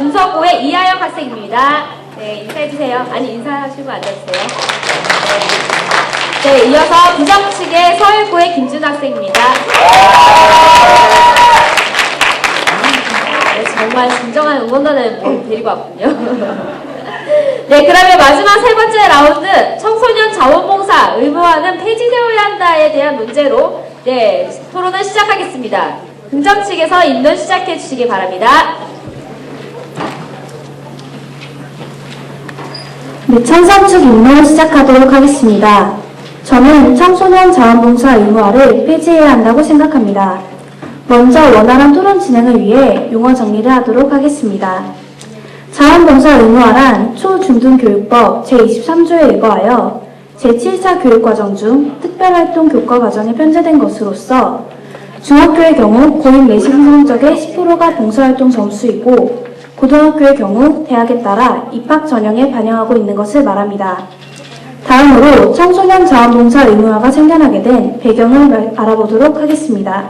준서고의 이하영 학생입니다. 네, 인사해주세요. 아니, 인사하시고 앉아주세요. 네, 이어서 부정 측의 서울고의 김준 학생입니다. 네, 정말 진정한 응원단을 데리고 왔군요. 네, 그러면 마지막 세 번째 라운드 청소년 자원봉사 의무화는 폐지되어야 한다에 대한 문제로 네, 토론을 시작하겠습니다. 긍정 측에서 인론 시작해 주시기 바랍니다. 네, 찬성 측 인론을 시작하도록 하겠습니다. 저는 청소년 자원봉사 의무화를 폐지해야 한다고 생각합니다. 먼저 원활한 토론 진행을 위해 용어 정리를 하도록 하겠습니다. 자원봉사 의무화란 초중등교육법 제23조에 의거하여 제7차 교육과정 중 특별활동 교과 과정에 편제된 것으로서 중학교의 경우 고입 내신 성적의 10%가 봉사활동 점수이고 고등학교의 경우 대학에 따라 입학 전형에 반영하고 있는 것을 말합니다. 다음으로 청소년 자원봉사 의무화가 생겨나게 된 배경을 알아보도록 하겠습니다.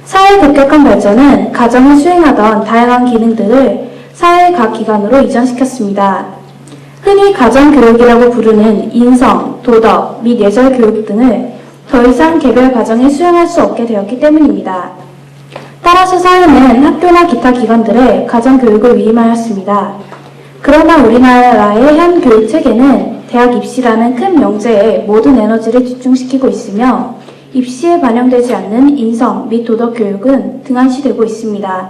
사회 급격한 발전은 가정이 수행하던 다양한 기능들을 사회의 각 기관으로 이전시켰습니다. 흔히 가정교육이라고 부르는 인성, 도덕, 및 예절 교육 등을 더 이상 개별 가정에 수행할 수 없게 되었기 때문입니다. 따라서 사회는 학교나 기타 기관들의 가정교육을 위임하였습니다. 그러나 우리나라의 현 교육체계는 대학 입시라는 큰 명제에 모든 에너지를 집중시키고 있으며 입시에 반영되지 않는 인성 및 도덕 교육은 등한시되고 있습니다.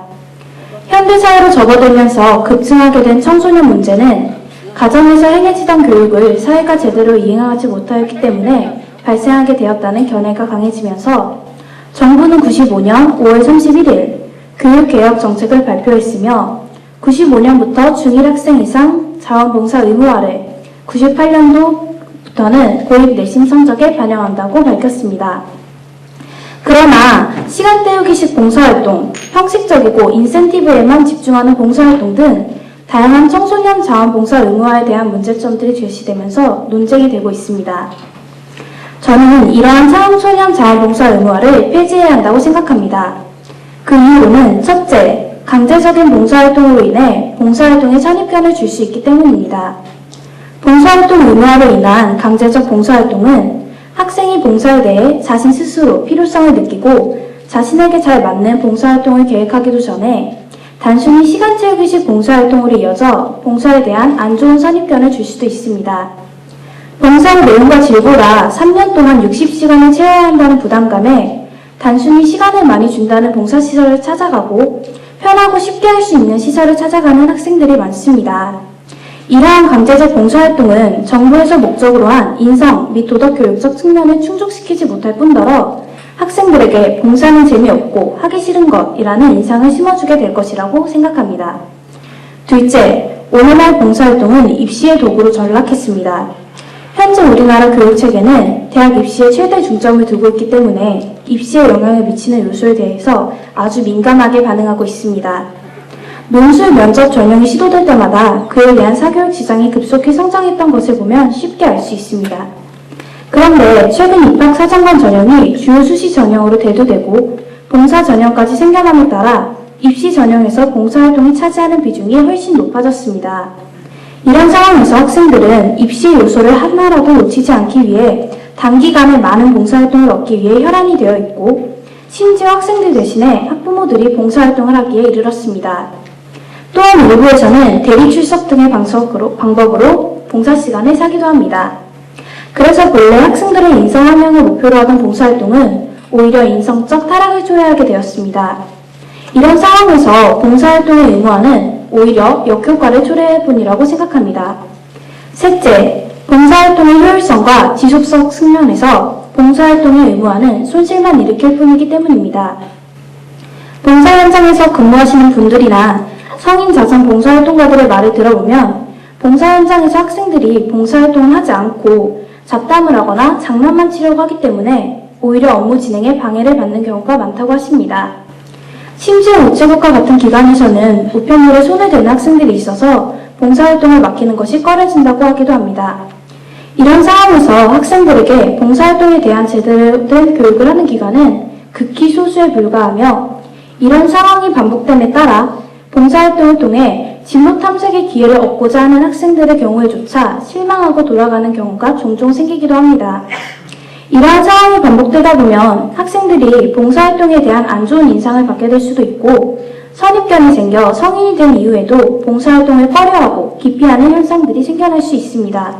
현대사회로 접어들면서 급증하게 된 청소년 문제는 가정에서 행해지던 교육을 사회가 제대로 이행하지 못하였기 때문에 발생하게 되었다는 견해가 강해지면서 정부는 95년 5월 31일 교육개혁 정책을 발표했으며 95년부터 중1 학생 이상 자원봉사 의무화를 98년도부터는 고입 내신 성적에 반영한다고 밝혔습니다. 그러나 시간 때우기식 봉사활동, 형식적이고 인센티브에만 집중하는 봉사활동 등 다양한 청소년 자원봉사 의무화에 대한 문제점들이 제시되면서 논쟁이 되고 있습니다. 저는 이러한 청소년 자원봉사 의무화를 폐지해야 한다고 생각합니다. 그 이유는 첫째, 강제적인 봉사활동으로 인해 봉사활동에 선입견을 줄 수 있기 때문입니다. 봉사활동 의무화로 인한 강제적 봉사활동은 학생이 봉사에 대해 자신 스스로 필요성을 느끼고 자신에게 잘 맞는 봉사활동을 계획하기도 전에 단순히 시간 채우기식 봉사활동으로 이어져 봉사에 대한 안 좋은 선입견을 줄 수도 있습니다. 봉사의 내용과 질보라 3년 동안 60시간을 채워야 한다는 부담감에 단순히 시간을 많이 준다는 봉사시설을 찾아가고 편하고 쉽게 할 수 있는 시설을 찾아가는 학생들이 많습니다. 이러한 강제적 봉사활동은 정부에서 목적으로 한 인성 및 도덕교육적 측면을 충족시키지 못할 뿐더러 학생들에게 봉사는 재미없고 하기 싫은 것이라는 인상을 심어주게 될 것이라고 생각합니다. 둘째, 오늘날 봉사활동은 입시의 도구로 전락했습니다. 현재 우리나라 교육체계는 대학 입시에 최대 중점을 두고 있기 때문에 입시에 영향을 미치는 요소에 대해서 아주 민감하게 반응하고 있습니다. 논술 면접 전형이 시도될 때마다 그에 대한 사교육 시장이 급속히 성장했던 것을 보면 쉽게 알 수 있습니다. 그런데 최근 입학 사정관 전형이 주요 수시 전형으로 대두되고 봉사 전형까지 생겨남에 따라 입시 전형에서 봉사활동이 차지하는 비중이 훨씬 높아졌습니다. 이런 상황에서 학생들은 입시 요소를 하나라도 놓치지 않기 위해 단기간에 많은 봉사활동을 얻기 위해 혈안이 되어 있고 심지어 학생들 대신에 학부모들이 봉사활동을 하기에 이르렀습니다. 또한 일부에서는 대리 출석 등의 방법으로 봉사시간을 사기도 합니다. 그래서 본래 학생들의 인성 함양을 목표로 하던 봉사활동은 오히려 인성적 타락을 초래하게 되었습니다. 이런 상황에서 봉사활동의 의무화는 오히려 역효과를 초래할 뿐이라고 생각합니다. 셋째, 봉사활동의 효율성과 지속성 측면에서 봉사활동의 의무화는 손실만 일으킬 뿐이기 때문입니다. 봉사 현장에서 근무하시는 분들이나 성인 자선 봉사활동가들의 말을 들어보면 봉사 현장에서 학생들이 봉사활동을 하지 않고 잡담을 하거나 장난만 치려고 하기 때문에 오히려 업무 진행에 방해를 받는 경우가 많다고 하십니다. 심지어 우체국과 같은 기관에서는 우편물에 손을 대는 학생들이 있어서 봉사활동을 맡기는 것이 꺼려진다고 하기도 합니다. 이런 상황에서 학생들에게 봉사활동에 대한 제대로 된 교육을 하는 기관은 극히 소수에 불과하며 이런 상황이 반복됨에 따라 봉사활동을 통해 진로 탐색의 기회를 얻고자 하는 학생들의 경우에조차 실망하고 돌아가는 경우가 종종 생기기도 합니다. 이러한 상황이 반복되다 보면 학생들이 봉사활동에 대한 안 좋은 인상을 받게 될 수도 있고 선입견이 생겨 성인이 된 이후에도 봉사활동을 꺼려하고 기피하는 현상들이 생겨날 수 있습니다.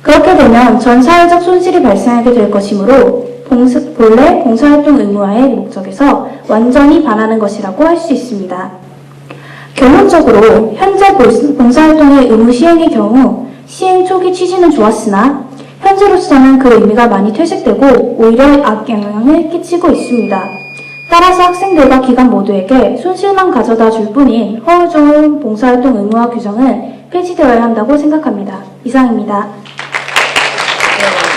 그렇게 되면 전 사회적 손실이 발생하게 될 것이므로 본래 봉사활동 의무화의 목적에서 완전히 반하는 것이라고 할 수 있습니다. 결론적으로 현재 봉사활동의 의무 시행의 경우 시행 초기 취지는 좋았으나 현재로서는 그 의미가 많이 퇴색되고 오히려 악영향을 끼치고 있습니다. 따라서 학생들과 기관 모두에게 손실만 가져다 줄 뿐인 허울 좋은 봉사활동 의무화 규정은 폐지되어야 한다고 생각합니다. 이상입니다.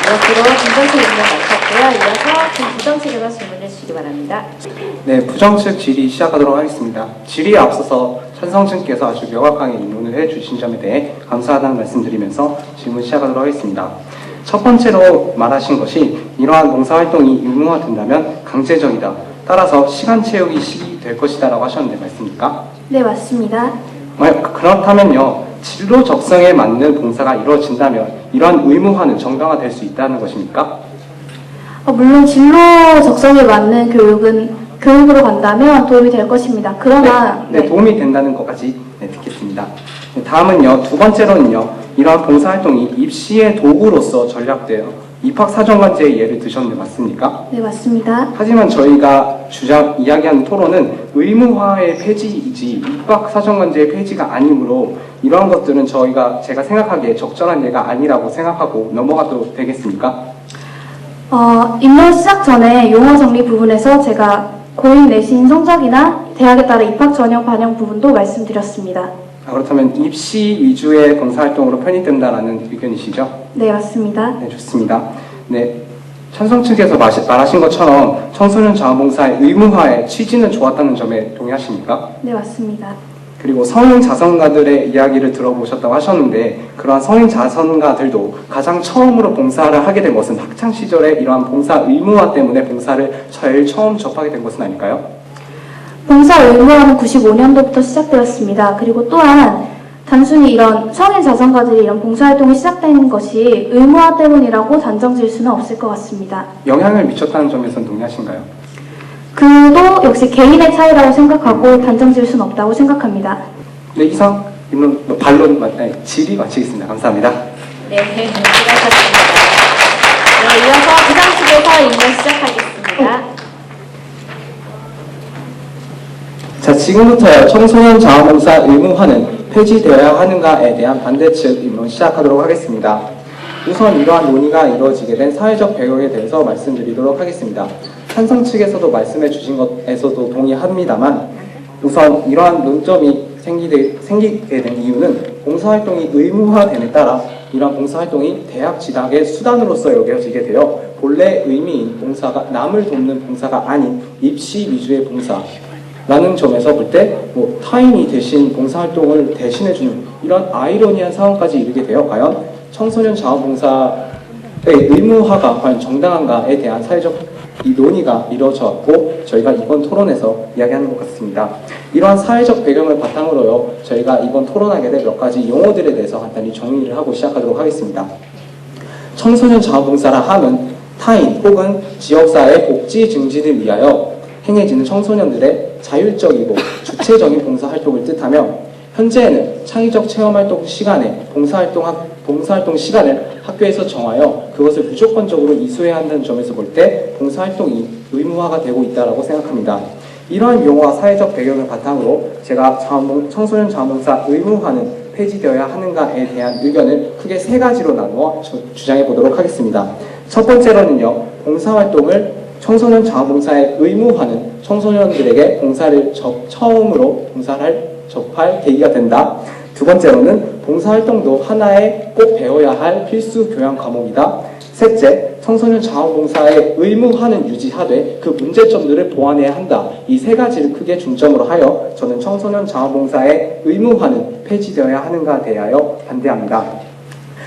이것으로 부정책 의견 마쳤고요. 이어서 부정책에서 질문해 주시기 바랍니다. 네, 부정책 질의 시작하도록 하겠습니다. 질의에 앞서서 찬성층께서 아주 명확하게 인론을 해주신 점에 대해 감사하다는 말씀드리면서 질문 시작하도록 하겠습니다. 첫 번째로 말하신 것이 이러한 봉사활동이 의무화된다면 강제적이다. 따라서 시간 채우기 식이 될 것이다 라고 하셨는데 맞습니까? 네, 맞습니다. 그렇다면요. 진로 적성에 맞는 봉사가 이루어진다면 이러한 의무화는 정당화될 수 있다는 것입니까? 물론 진로 적성에 맞는 교육으로 간다면 도움이 될 것입니다. 그러나 네, 도움이 된다는 것까지 듣겠습니다. 다음은요. 두 번째로는요. 이러한 봉사활동이 입시의 도구로서 전략되어 입학사정관제의 예를 드셨는데 맞습니까? 네, 맞습니다. 하지만 저희가 이야기하는 토론은 의무화의 폐지이지 입학사정관제의 폐지가 아니므로 이러한 것들은 제가 생각하기에 적절한 예가 아니라고 생각하고 넘어가도 되겠습니까? 인론 시작 전에 용어 정리 부분에서 제가 고인 내신 성적이나 대학에 따라 입학 전형 반영 부분도 말씀드렸습니다. 그렇다면 입시 위주의 봉사활동으로 편입된다라는 의견이시죠? 네, 맞습니다. 네, 좋습니다. 네, 찬성 측에서 말하신 것처럼 청소년 자원봉사의 의무화의 취지는 좋았다는 점에 동의하십니까? 네, 맞습니다. 그리고 성인 자선가들의 이야기를 들어보셨다고 하셨는데 그러한 성인 자선가들도 가장 처음으로 봉사를 하게 된 것은 학창시절에 이러한 봉사 의무화 때문에 봉사를 제일 처음 접하게 된 것은 아닐까요? 봉사 의무화는 95년도부터 시작되었습니다. 그리고 또한 단순히 이런 성인 자선가들이 이런 봉사활동이 시작된 것이 의무화 때문이라고 단정 지을 수는 없을 것 같습니다. 영향을 미쳤다는 점에서는 동의하신가요? 그도 역시 개인의 차이라고 생각하고 단정 지을 수는 없다고 생각합니다. 네, 이상 질의 마치겠습니다. 감사합니다. 네, 수고하셨습니다. 네, 이어서 부정책에서 인론 시작하겠습니다. 자, 지금부터 청소년 자원봉사 의무화는 폐지되어야 하는가에 대한 반대측 입론 시작하도록 하겠습니다. 우선 이러한 논의가 이루어지게 된 사회적 배경에 대해서 말씀드리도록 하겠습니다. 찬성 측에서도 말씀해 주신 것에서도 동의합니다만 우선 이러한 논점이 생기게 된 이유는 봉사활동이 의무화됨에 따라 이러한 봉사활동이 대학 진학의 수단으로서 여겨지게 되어 본래 의미인 봉사가 남을 돕는 봉사가 아닌 입시 위주의 봉사라는 점에서 볼 때 타인이 대신 봉사활동을 대신해주는 이런 아이러니한 상황까지 이르게 되어 과연 청소년 자원봉사의 의무화가 과연 정당한가에 대한 사회적 이 논의가 이루어져 왔고 저희가 이번 토론에서 이야기하는 것 같습니다. 이러한 사회적 배경을 바탕으로요 저희가 이번 토론하게 될 몇 가지 용어들에 대해서 간단히 정리를 하고 시작하도록 하겠습니다. 청소년 자원봉사라 함은 타인 혹은 지역사회의 복지 증진을 위하여 행해지는 청소년들의 자율적이고 주체적인 봉사활동을 뜻하며 현재에는 창의적 체험활동 시간에 봉사활동 시간을 학교에서 정하여 그것을 무조건적으로 이수해야 한다는 점에서 볼 때 봉사활동이 의무화가 되고 있다고 생각합니다. 이러한 용어와 사회적 배경을 바탕으로 제가 청소년 자원봉사 의무화는 폐지되어야 하는가에 대한 의견을 크게 세 가지로 나누어 주장해 보도록 하겠습니다. 첫 번째로는요, 봉사활동을 청소년 자원봉사의 의무화는 청소년들에게 처음으로 봉사를 접할 계기가 된다. 두 번째로는 봉사활동도 하나의 꼭 배워야 할 필수 교양 과목이다. 셋째, 청소년 자원봉사의 의무화는 유지하되 그 문제점들을 보완해야 한다. 이 세 가지를 크게 중점으로 하여 저는 청소년 자원봉사의 의무화는 폐지되어야 하는가에 대하여 반대합니다.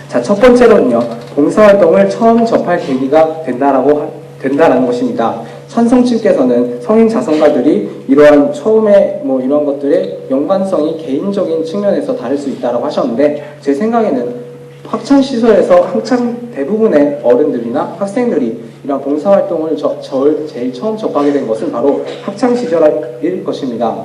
자, 첫 번째로는요, 봉사활동을 처음 접할 계기가 된다라는 것입니다. 찬성층께서는 성인 자선가들이 이러한 처음에 이러한 것들의 연관성이 개인적인 측면에서 다를 수 있다고 하셨는데, 제 생각에는 학창시설에서 한창 대부분의 어른들이나 학생들이 이런 봉사활동을 제일 처음 접하게 된 것은 바로 학창시절일 것입니다.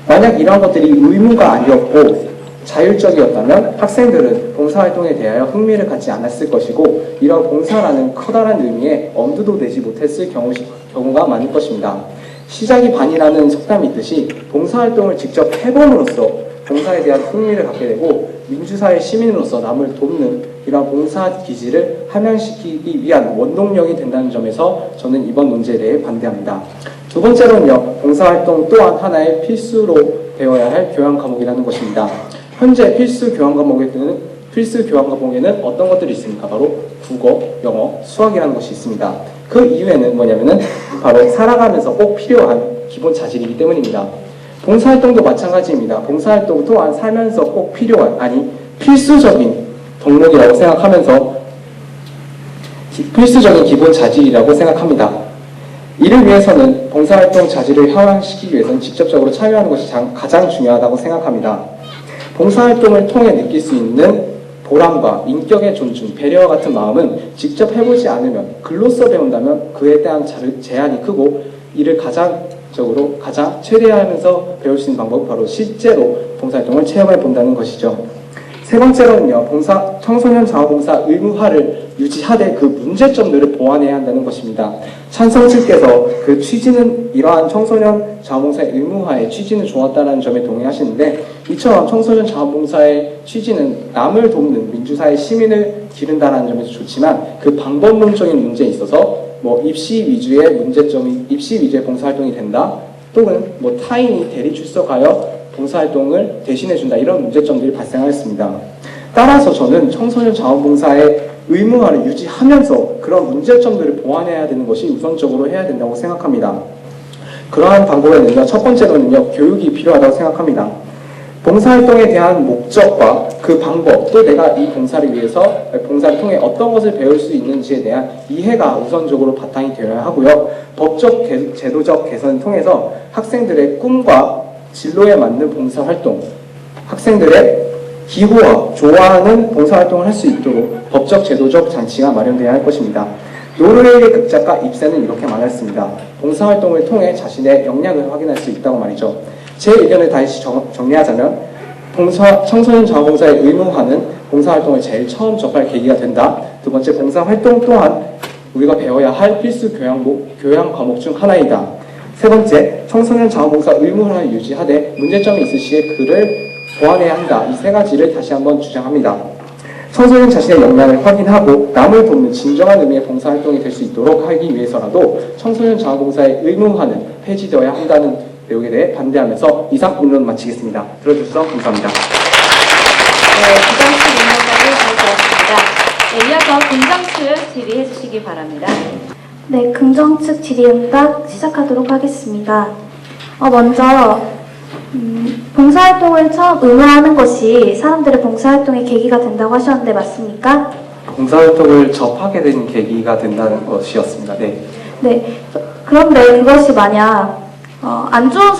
만약 이러한 것들이 의무가 아니었고 자율적이었다면 학생들은 봉사활동에 대하여 흥미를 갖지 않았을 것이고, 이런 봉사라는 커다란 의미에 엄두도 내지 못했을 경우가 많을 것입니다. 시작이 반이라는 속담이 있듯이 봉사활동을 직접 해봄으로써 봉사에 대한 흥미를 갖게 되고, 민주사회 시민으로서 남을 돕는 이러한 봉사 기질을 함양시키기 위한 원동력이 된다는 점에서 저는 이번 논제에 대해 반대합니다. 두 번째로는요, 봉사활동 또한 하나의 필수로 배워야 할 교양 과목이라는 것입니다. 현재 필수 교양 과목에는 어떤 것들이 있습니까? 바로 국어, 영어, 수학이라는 것이 있습니다. 그 이유에는 뭐냐면은 바로 살아가면서 꼭 필요한 기본 자질이기 때문입니다. 봉사활동도 마찬가지입니다. 봉사활동 또한 살면서 꼭 필요한, 아니 필수적인 덕목이라고 생각하면서 필수적인 기본 자질이라고 생각합니다. 이를 위해서는 봉사활동 자질을 향상시키기 위해서는 직접적으로 참여하는 것이 가장 중요하다고 생각합니다. 봉사활동을 통해 느낄 수 있는 보람과 인격의 존중, 배려와 같은 마음은 직접 해보지 않으면, 글로써 배운다면 그에 대한 제한이 크고, 이를 가장 최대화하면서 배울 수 있는 방법은 바로 실제로 봉사활동을 체험해 본다는 것이죠. 세 번째로는요, 청소년 자원봉사 의무화를 유지하되 그 문제점들을 보완해야 한다는 것입니다. 찬성층께서 그 취지는, 이러한 청소년 자원봉사의 의무화의 취지는 좋았다는 점에 동의하시는데, 이처럼 청소년 자원봉사의 취지는 남을 돕는 민주사회 시민을 기른다는 점에서 좋지만, 그 방법론적인 문제에 있어서 입시 위주의 봉사활동이 된다, 또는 타인이 대리 출석하여 봉사활동을 대신해준다, 이런 문제점들이 발생하였습니다. 따라서 저는 청소년 자원봉사의 의무화를 유지하면서 그런 문제점들을 보완해야 되는 것이 우선적으로 해야 된다고 생각합니다. 그러한 방법에는요, 첫 번째로는요, 교육이 필요하다고 생각합니다. 봉사활동에 대한 목적과 그 방법, 또 내가 이 봉사를 통해 어떤 것을 배울 수 있는지에 대한 이해가 우선적으로 바탕이 되어야 하고요. 법적, 제도적 개선을 통해서 학생들의 꿈과 진로에 맞는 봉사활동, 학생들의 기호와 좋아하는 봉사활동을 할 수 있도록 법적, 제도적 장치가 마련되어야 할 것입니다. 노르웨이의 극작가 입센은 이렇게 말했습니다. 봉사활동을 통해 자신의 역량을 확인할 수 있다고 말이죠. 제 의견을 다시 정리하자면, 청소년 자원봉사의 의무화는 봉사활동을 제일 처음 접할 계기가 된다. 두 번째, 봉사활동 또한 우리가 배워야 할 필수 교양 과목 중 하나이다. 세 번째, 청소년 자원봉사 의무화를 유지하되 문제점이 있을 시에 그를 보완해야 한다. 이 세 가지를 다시 한번 주장합니다. 청소년 자신의 역량을 확인하고 남을 돕는 진정한 의미의 봉사활동이 될 수 있도록 하기 위해서라도 청소년 자원봉사의 의무화는 폐지되어야 한다는 내용에 대해 반대하면서 이상 입론 마치겠습니다. 들어주셔서 감사합니다. 네, 부정측 인용까지 잘 들었습니다. 네, 이어서 긍정측 질의해 주시기 바랍니다. 네, 긍정측 질의응답 시작하도록 하겠습니다. 먼저 봉사활동을 처음 의무화하는 것이 사람들의 봉사활동의 계기가 된다고 하셨는데 맞습니까? 봉사활동을 접하게 된 계기가 된다는 것이었습니다. 네. 네. 그런데 그것이 만약 안 좋은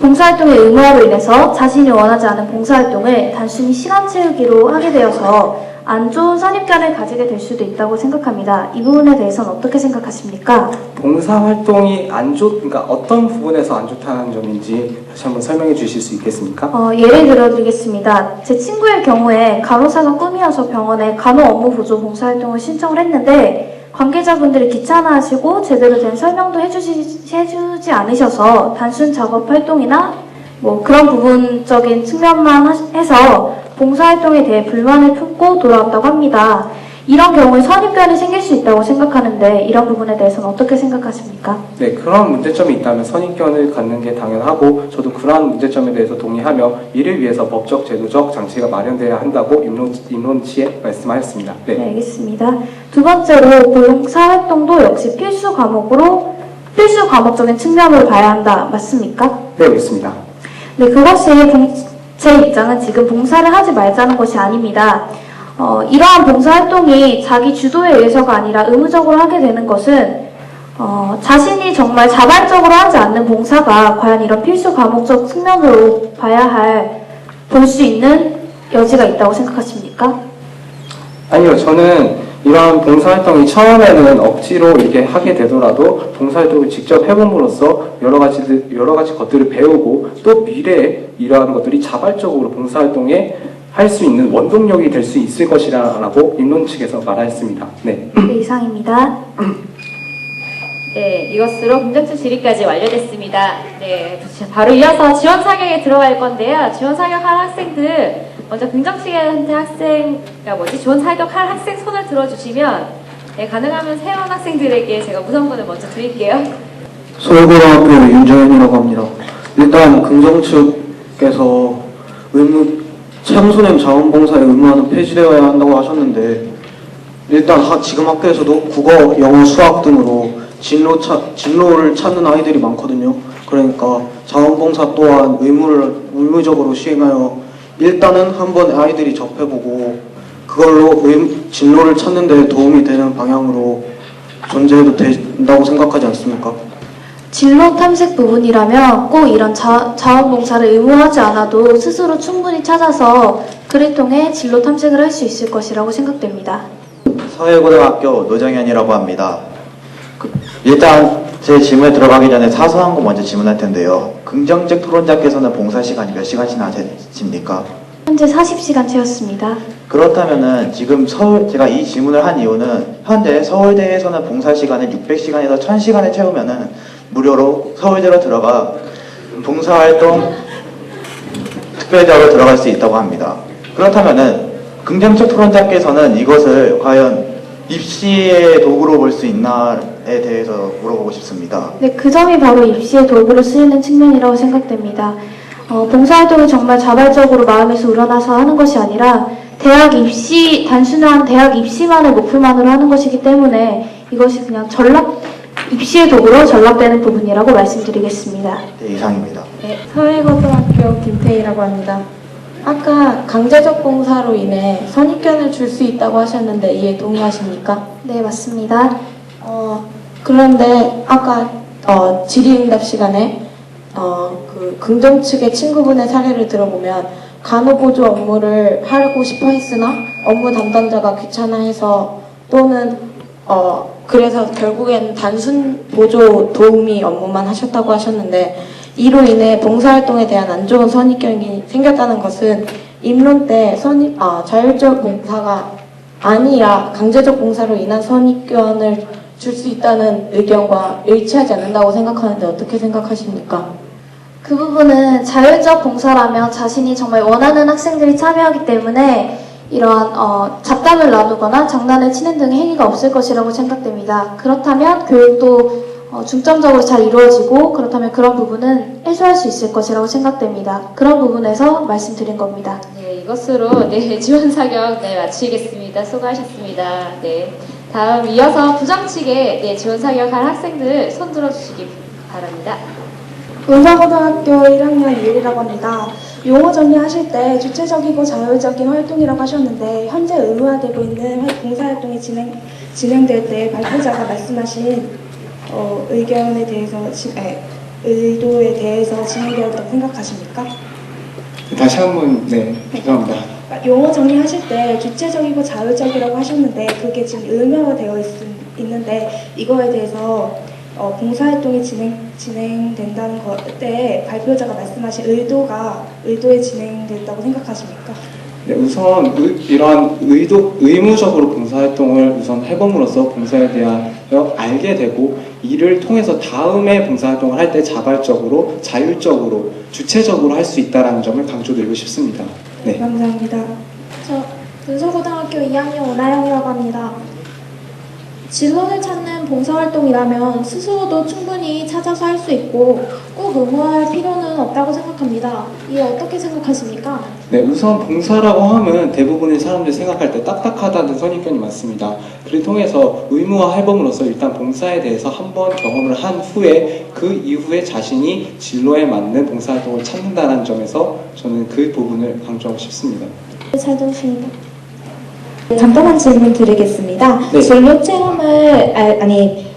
봉사활동의 의무화로 인해서 자신이 원하지 않은 봉사활동을 단순히 시간 채우기로 하게 되어서 안 좋은 선입견을 가지게 될 수도 있다고 생각합니다. 이 부분에 대해서는 어떻게 생각하십니까? 봉사활동이 그러니까 어떤 부분에서 안 좋다는 점인지 다시 한번 설명해 주실 수 있겠습니까? 예를 들어드리겠습니다. 제 친구의 경우에 간호사가 꿈이어서 병원에 간호 업무 보조 봉사활동을 신청을 했는데 관계자분들이 귀찮아하시고 제대로 된 설명도 해주지 않으셔서 단순 작업 활동이나 그런 부분적인 측면만 해서 봉사활동에 대해 불만을 품고 돌아왔다고 합니다. 이런 경우에 선입견이 생길 수 있다고 생각하는데 이런 부분에 대해서는 어떻게 생각하십니까? 네, 그런 문제점이 있다면 선입견을 갖는 게 당연하고 저도 그러한 문제점에 대해서 동의하며 이를 위해서 법적, 제도적 장치가 마련되어야 한다고 입론치에 말씀하였습니다. 네. 네, 알겠습니다. 두 번째로 봉사활동도 역시 필수 과목적인 측면으로 봐야 한다. 맞습니까? 네, 그렇습니다. 네, 그것이 제 입장은 지금 봉사를 하지 말자는 것이 아닙니다. 이러한 봉사활동이 자기 주도에 의해서가 아니라 의무적으로 하게 되는 것은 자신이 정말 자발적으로 하지 않는 봉사가 과연 이런 필수 과목적 측면으로 볼 수 있는 여지가 있다고 생각하십니까? 아니요, 저는 이러한 봉사활동이 처음에는 억지로 이렇게 하게 되더라도 봉사활동을 직접 해봄으로써 여러 가지 것들을 배우고 또 미래에 이러한 것들이 자발적으로 봉사활동에 할 수 있는 원동력이 될 수 있을 것이라고 입론 측에서 말하였습니다. 네. 네, 이상입니다. 네, 이것으로 긍정적 질의까지 완료됐습니다. 네, 바로 이어서 지원 사격에 들어갈 건데요. 지원 사격할 학생들 먼저 긍정치기한테 지원 사격할 학생 손을 들어주시면 네, 가능하면 세원 학생들에게 제가 우선권을 먼저 드릴게요. 서울고등학교 윤정현이라고 합니다. 일단 긍정 측께서 청소년 자원봉사에 의무화는 폐지되어야 한다고 하셨는데 일단 지금 학교에서도 국어, 영어, 수학 등으로 진로를 찾는 아이들이 많거든요. 그러니까 자원봉사 또한 의무적으로 시행하여 일단은 한번 아이들이 접해보고 그걸로 진로를 찾는 데 도움이 되는 방향으로 존재해도 된다고 생각하지 않습니까? 진로 탐색 부분이라면 꼭 이런 자원봉사를 의무화하지 않아도 스스로 충분히 찾아서 글을 통해 진로 탐색을 할 수 있을 것이라고 생각됩니다. 서해고등학교 노정현이라고 합니다. 일단 제 질문에 들어가기 전에 사소한 거 먼저 질문할 텐데요. 긍정적 토론자께서는 봉사 시간이 몇 시간이나 되십니까? 현재 40시간 채웠습니다. 그렇다면은 지금 제가 이 질문을 한 이유는 현재 서울대에서는 봉사 시간을 600시간에서 1000시간을 채우면은 무료로 서울대로 들어가 봉사활동 특별대학으로 들어갈 수 있다고 합니다. 그렇다면은 긍정적 토론자께서는 이것을 과연 입시의 도구로 볼 수 있나에 대해서 물어보고 싶습니다. 네, 그 점이 바로 입시의 도구로 쓰이는 측면이라고 생각됩니다. 봉사활동을 정말 자발적으로 마음에서 우러나서 하는 것이 아니라 단순한 대학 입시만을 목표만으로 하는 것이기 때문에 이것이 그냥 입시의 도구로 전락되는 부분이라고 말씀드리겠습니다. 네, 이상입니다. 네, 서해고등학교 김태희라고 합니다. 아까 강제적 봉사로 인해 선입견을 줄 수 있다고 하셨는데 이에 동의하십니까? 네, 맞습니다. 그런데 아까 질의응답 시간에 그 긍정 측의 친구분의 사례를 들어보면 간호보조 업무를 하고 싶어 했으나 업무 담당자가 귀찮아해서 또는 그래서 결국엔 단순 보조 도우미 업무만 하셨다고 하셨는데 이로 인해 봉사활동에 대한 안 좋은 선입견이 생겼다는 것은 입론 때 자율적 봉사가 아니라 강제적 봉사로 인한 선입견을 줄 수 있다는 의견과 일치하지 않는다고 생각하는데 어떻게 생각하십니까? 그 부분은 자율적 봉사라면 자신이 정말 원하는 학생들이 참여하기 때문에 이러한 잡담을 나누거나 장난을 치는 등의 행위가 없을 것이라고 생각됩니다. 그렇다면 교육도 중점적으로 잘 이루어지고 그렇다면 그런 부분은 해소할 수 있을 것이라고 생각됩니다. 그런 부분에서 말씀드린 겁니다. 네, 이것으로 지원 사격 마치겠습니다. 수고하셨습니다. 네, 다음 이어서 부정 측에 지원 사격할 학생들 손 들어주시기 바랍니다. 문사고등학교 1학년 이율이라고 합니다. 용어 정리하실 때 주체적이고 자율적인 활동이라고 하셨는데 현재 의무화되고 있는 봉사활동이 진행될 때 발표자가 말씀하신 의도에 대해서 진행되었다고 생각하십니까? 다시 한번 죄송합니다. 용어 정리하실 때 주체적이고 자율적이라고 하셨는데 그게 지금 의무화되어 있는데 이거에 대해서 봉사활동이 진행된다는 때 발표자가 말씀하신 의도에 진행됐다고 생각하십니까? 네, 우선 이러한 의무적으로 봉사활동을 우선 해봄으로써 봉사에 대하여 알게 되고 이를 통해서 다음에 봉사활동을 할 때 자발적으로, 자율적으로, 주체적으로 할 수 있다는 점을 강조드리고 싶습니다. 네. 감사합니다. 저 문서고등학교 2학년 오나영이라고 합니다. 진로를 찾는 봉사활동이라면 스스로도 충분히 찾아서 할 수 있고 꼭 의무화할 필요는 없다고 생각합니다. 이에 어떻게 생각하십니까? 네, 우선 봉사라고 하면 대부분의 사람들이 생각할 때 딱딱하다는 선입견이 많습니다. 그를 통해서 의무화 해봄으로써 일단 봉사에 대해서 한번 경험을 한 후에 그 이후에 자신이 진로에 맞는 봉사활동을 찾는다는 점에서 저는 그 부분을 강조하고 싶습니다. 잘 들으십니다. 간단한 질문 드리겠습니다. 네. 진로 체험을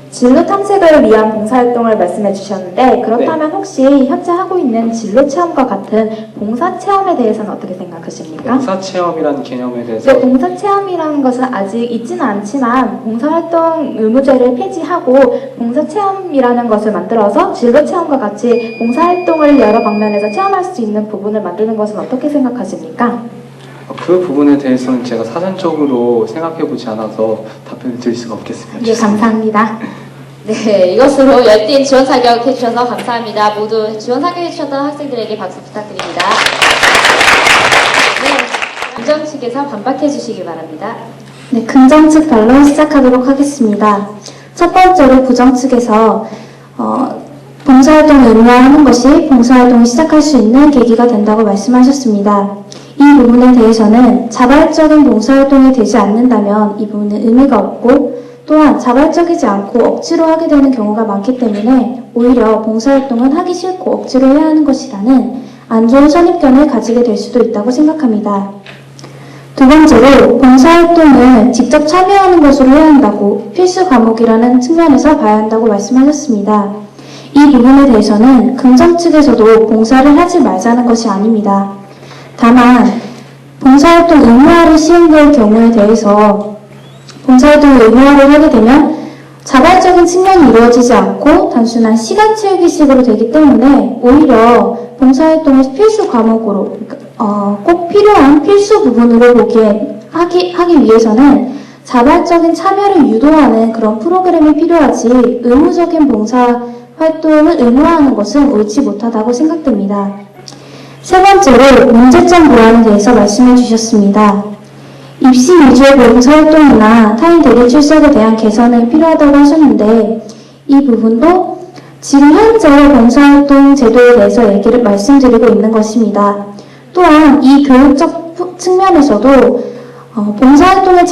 진로 탐색을 위한 봉사활동을 말씀해 주셨는데 그렇다면 혹시 현재 하고 있는 진로 체험과 같은 봉사 체험에 대해서는 어떻게 생각하십니까? 봉사 체험이라는 개념에 대해서 네, 봉사 체험이라는 것은 아직 있지는 않지만 봉사활동 의무제를 폐지하고 봉사 체험이라는 것을 만들어서 진로 체험과 같이 봉사활동을 여러 방면에서 체험할 수 있는 부분을 만드는 것은 어떻게 생각하십니까? 그 부분에 대해서는 제가 사전적으로 생각해보지 않아서 답변을 드릴 수가 없겠습니다. 네, 감사합니다. 네, 이것으로 열띤 지원 사격 해주셔서 감사합니다. 모두 지원 사격 해주셨던 학생들에게 박수 부탁드립니다. 네, 긍정 측에서 반박해 주시기 바랍니다. 네, 긍정 측 반론 시작하도록 하겠습니다. 첫 번째로 부정 측에서 봉사활동을 의무화하는 것이 봉사활동을 시작할 수 있는 계기가 된다고 말씀하셨습니다. 이 부분에 대해서는 자발적인 봉사활동이 되지 않는다면 이 부분은 의미가 없고 또한 자발적이지 않고 억지로 하게 되는 경우가 많기 때문에 오히려 봉사활동은 하기 싫고 억지로 해야 하는 것이라는 안 좋은 선입견을 가지게 될 수도 있다고 생각합니다. 두 번째로 봉사활동을 직접 참여하는 것으로 해야 한다고 필수 과목이라는 측면에서 봐야 한다고 말씀하셨습니다. 이 부분에 대해서는 긍정 측에서도 봉사를 하지 말자는 것이 아닙니다. 다만 봉사활동 의무화를 시행될 경우에 대해서 봉사활동 의무화를 하게 되면 자발적인 측면이 이루어지지 않고 단순한 시간 채우기식으로 되기 때문에 오히려 봉사활동을 필수 과목으로 꼭 필요한 필수 부분으로 하기 위해서는 자발적인 참여를 유도하는 그런 프로그램이 필요하지 의무적인 봉사활동을 의무화하는 것은 옳지 못하다고 생각됩니다. 세 번째로 문제점 보완에 대해서 말씀해 주셨습니다. 입시 위주의 봉사활동이나 타인 대리 출석에 대한 개선이 필요하다고 하셨는데 이 부분도 지금 현재 봉사활동 제도에 대해서 말씀드리고 있는 것입니다. 또한 이 교육적 측면에서도 봉사활동의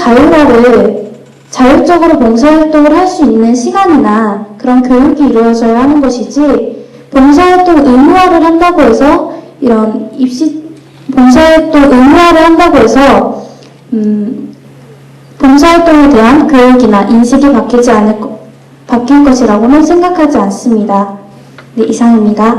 자율적으로 봉사활동을 할 수 있는 시간이나 그런 교육이 이루어져야 하는 것이지 봉사활동 의무화를 한다고 해서 이런 봉사활동 의무화를 한다고 해서 봉사활동에 대한 교육이나 인식이 바뀔 것이라고는 생각하지 않습니다. 네, 이상입니다.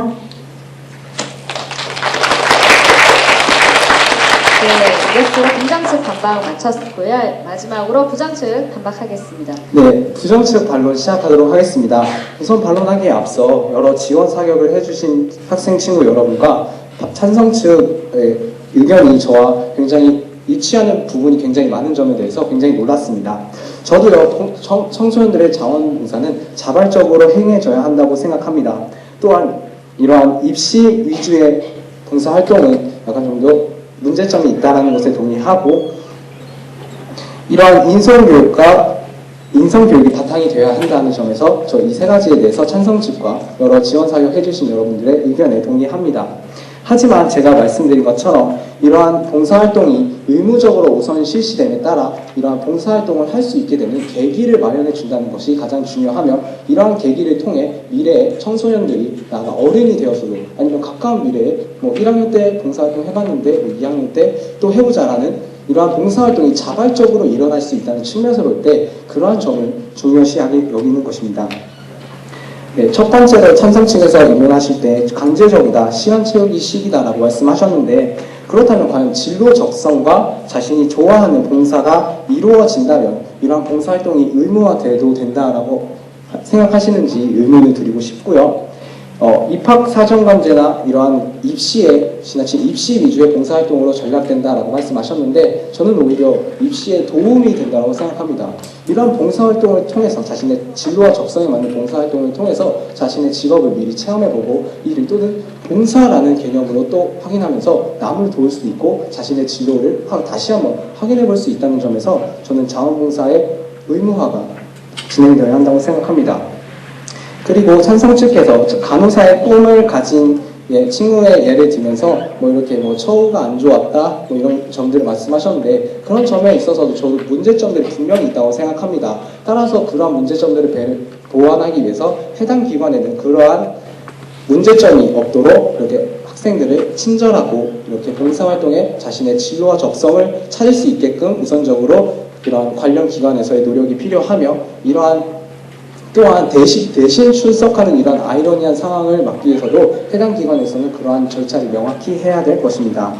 네, 이것으로 긍정 측 반박 마쳤고요. 마지막으로 부정 측 반박하겠습니다. 네, 부정 측 반론 시작하도록 하겠습니다. 우선 반론하기에 앞서 여러 지원 사격을 해주신 학생 친구 여러분과 찬성 측의 의견이 저와 굉장히 일치하는 부분이 굉장히 많은 점에 대해서 굉장히 놀랐습니다. 저도요, 청소년들의 자원봉사는 자발적으로 행해져야 한다고 생각합니다. 또한 이러한 입시 위주의 봉사활동은 약간 정도 문제점이 있다는 것에 동의하고 이러한 인성교육이 바탕이 되어야 한다는 점에서 저 이 세 가지에 대해서 찬성 측과 여러 지원 사격 해주신 여러분들의 의견에 동의합니다. 하지만 제가 말씀드린 것처럼 이러한 봉사활동이 의무적으로 우선 실시됨에 따라 이러한 봉사활동을 할 수 있게 되는 계기를 마련해 준다는 것이 가장 중요하며 이러한 계기를 통해 미래에 청소년들이 나아가 어른이 되어서도 아니면 가까운 미래에 1학년 때 봉사활동 해봤는데 2학년 때 또 해보자라는 이러한 봉사활동이 자발적으로 일어날 수 있다는 측면에서 볼 때 그러한 점을 중요시하게 여기는 것입니다. 네, 첫 번째로 찬성 측에서 의논하실 때 강제적이다, 시간 채우기 식이다라고 말씀하셨는데 그렇다면 과연 진로 적성과 자신이 좋아하는 봉사가 이루어진다면 이러한 봉사활동이 의무화돼도 된다라고 생각하시는지 의문을 드리고 싶고요. 입학 사정관제나 이러한 입시에 지나친 입시 위주의 봉사활동으로 전락된다라고 말씀하셨는데 저는 오히려 입시에 도움이 된다고 생각합니다. 이러한 봉사활동을 통해서 자신의 진로와 적성에 맞는 봉사활동을 통해서 자신의 직업을 미리 체험해보고 이를 또는 봉사라는 개념으로 또 확인하면서 남을 도울 수도 있고 자신의 진로를 다시 한번 확인해볼 수 있다는 점에서 저는 자원봉사의 의무화가 진행되어야 한다고 생각합니다. 그리고 찬성 측에서 간호사의 꿈을 가진 친구의 예를 들면서 이렇게 처우가 안 좋았다 이런 점들을 말씀하셨는데 그런 점에 있어서도 저도 문제점들이 분명히 있다고 생각합니다. 따라서 그러한 문제점들을 보완하기 위해서 해당 기관에는 그러한 문제점이 없도록 이렇게 학생들을 친절하고 이렇게 봉사활동에 자신의 진로와 적성을 찾을 수 있게끔 우선적으로 이러한 관련 기관에서의 노력이 필요하며 이러한 또한 대신 출석하는 이런 아이러니한 상황을 막기 위해서도 해당 기관에서는 그러한 절차를 명확히 해야 될 것입니다.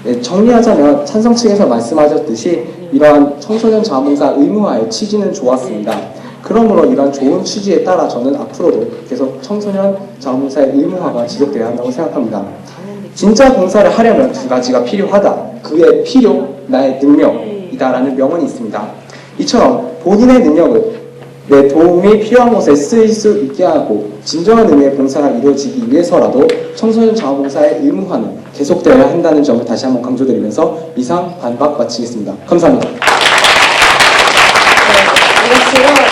네, 정리하자면 찬성 측에서 말씀하셨듯이 이러한 청소년 자원봉사 의무화의 취지는 좋았습니다. 그러므로 이러한 좋은 취지에 따라 저는 앞으로도 계속 청소년 자원봉사의 의무화가 지속돼야 한다고 생각합니다. 진짜 봉사를 하려면 두 가지가 필요하다. 그의 필요, 나의 능력이다라는 명언이 있습니다. 이처럼 본인의 능력을 내 도움이 필요한 곳에 쓰일 수 있게 하고 진정한 의미의 봉사가 이루어지기 위해서라도 청소년 자원봉사의 의무화는 계속되어야 한다는 점을 다시 한번 강조드리면서 이상 반박 마치겠습니다. 감사합니다. 이것으로